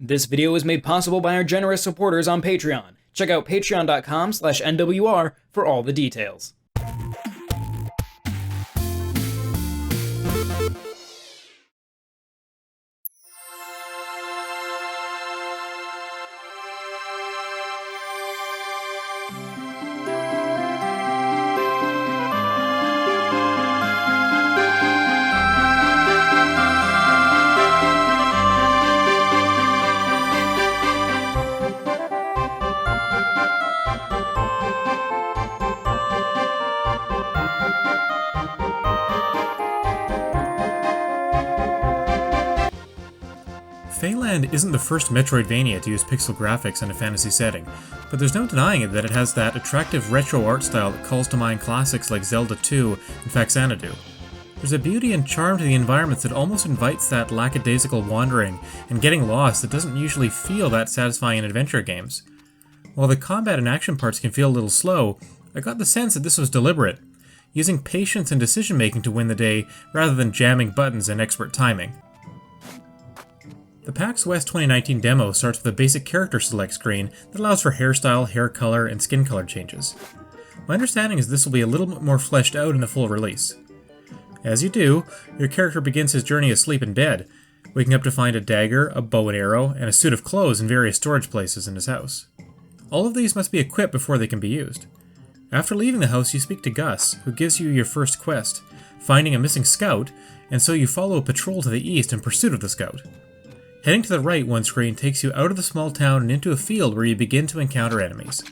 This video is made possible by our generous supporters on Patreon. Check out patreon.com/NWR for all the details. Faeland isn't the first Metroidvania to use pixel graphics in a fantasy setting, but there's no denying it that it has that attractive retro art style that calls to mind classics like Zelda 2 and Faeland. There's a beauty and charm to the environments that almost invites that lackadaisical wandering and getting lost that doesn't usually feel that satisfying in adventure games. While the combat and action parts can feel a little slow, I got the sense that this was deliberate, using patience and decision making to win the day rather than jamming buttons and expert timing. The PAX West 2019 demo starts with a basic character select screen that allows for hairstyle, hair color, and skin color changes. My understanding is this will be a little bit more fleshed out in the full release. As you do, your character begins his journey asleep in bed, waking up to find a dagger, a bow and arrow, and a suit of clothes in various storage places in his house. All of these must be equipped before they can be used. After leaving the house, you speak to Gus, who gives you your first quest, finding a missing scout, and so you follow a patrol to the east in pursuit of the scout. Heading to the right one screen takes you out of the small town and into a field where you begin to encounter enemies.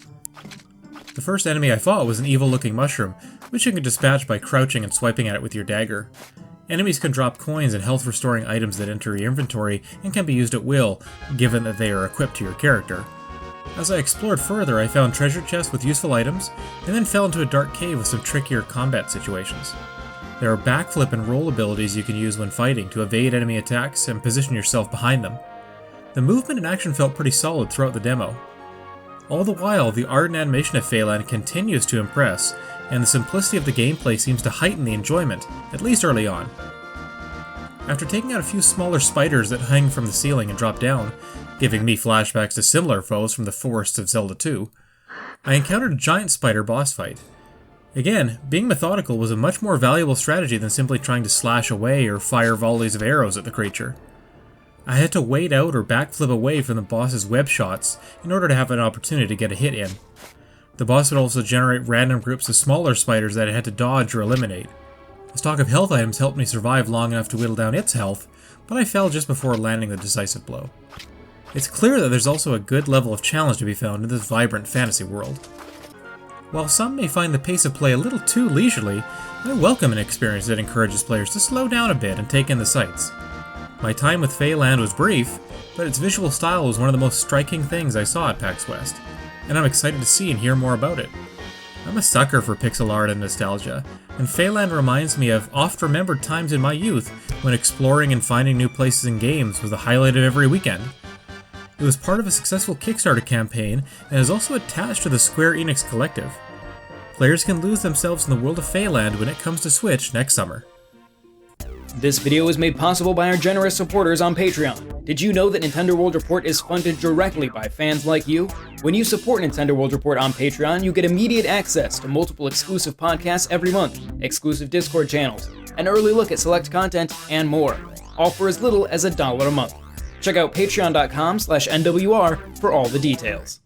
The first enemy I fought was an evil-looking mushroom, which you can dispatch by crouching and swiping at it with your dagger. Enemies can drop coins and health-restoring items that enter your inventory and can be used at will, given that they are equipped to your character. As I explored further, I found treasure chests with useful items, and then fell into a dark cave with some trickier combat situations. There are backflip and roll abilities you can use when fighting to evade enemy attacks and position yourself behind them. The movement and action felt pretty solid throughout the demo. All the while, the art and animation of Faeland continues to impress, and the simplicity of the gameplay seems to heighten the enjoyment, at least early on. After taking out a few smaller spiders that hang from the ceiling and drop down, giving me flashbacks to similar foes from the forests of Zelda 2, I encountered a giant spider boss fight. Again, being methodical was a much more valuable strategy than simply trying to slash away or fire volleys of arrows at the creature. I had to wait out or backflip away from the boss's web shots in order to have an opportunity to get a hit in. The boss would also generate random groups of smaller spiders that I had to dodge or eliminate. A stock of health items helped me survive long enough to whittle down its health, but I fell just before landing the decisive blow. It's clear that there's also a good level of challenge to be found in this vibrant fantasy world. While some may find the pace of play a little too leisurely, I welcome an experience that encourages players to slow down a bit and take in the sights. My time with Faeland was brief, but its visual style was one of the most striking things I saw at PAX West, and I'm excited to see and hear more about it. I'm a sucker for pixel art and nostalgia, and Faeland reminds me of oft-remembered times in my youth when exploring and finding new places and games was the highlight of every weekend. It was part of a successful Kickstarter campaign and is also attached to the Square Enix Collective. Players can lose themselves in the world of Faeland when it comes to Switch next summer. This video was made possible by our generous supporters on Patreon. Did you know that Nintendo World Report is funded directly by fans like you? When you support Nintendo World Report on Patreon, you get immediate access to multiple exclusive podcasts every month, exclusive Discord channels, an early look at select content, and more, all for as little as $1 a month. Check out patreon.com/NWR for all the details.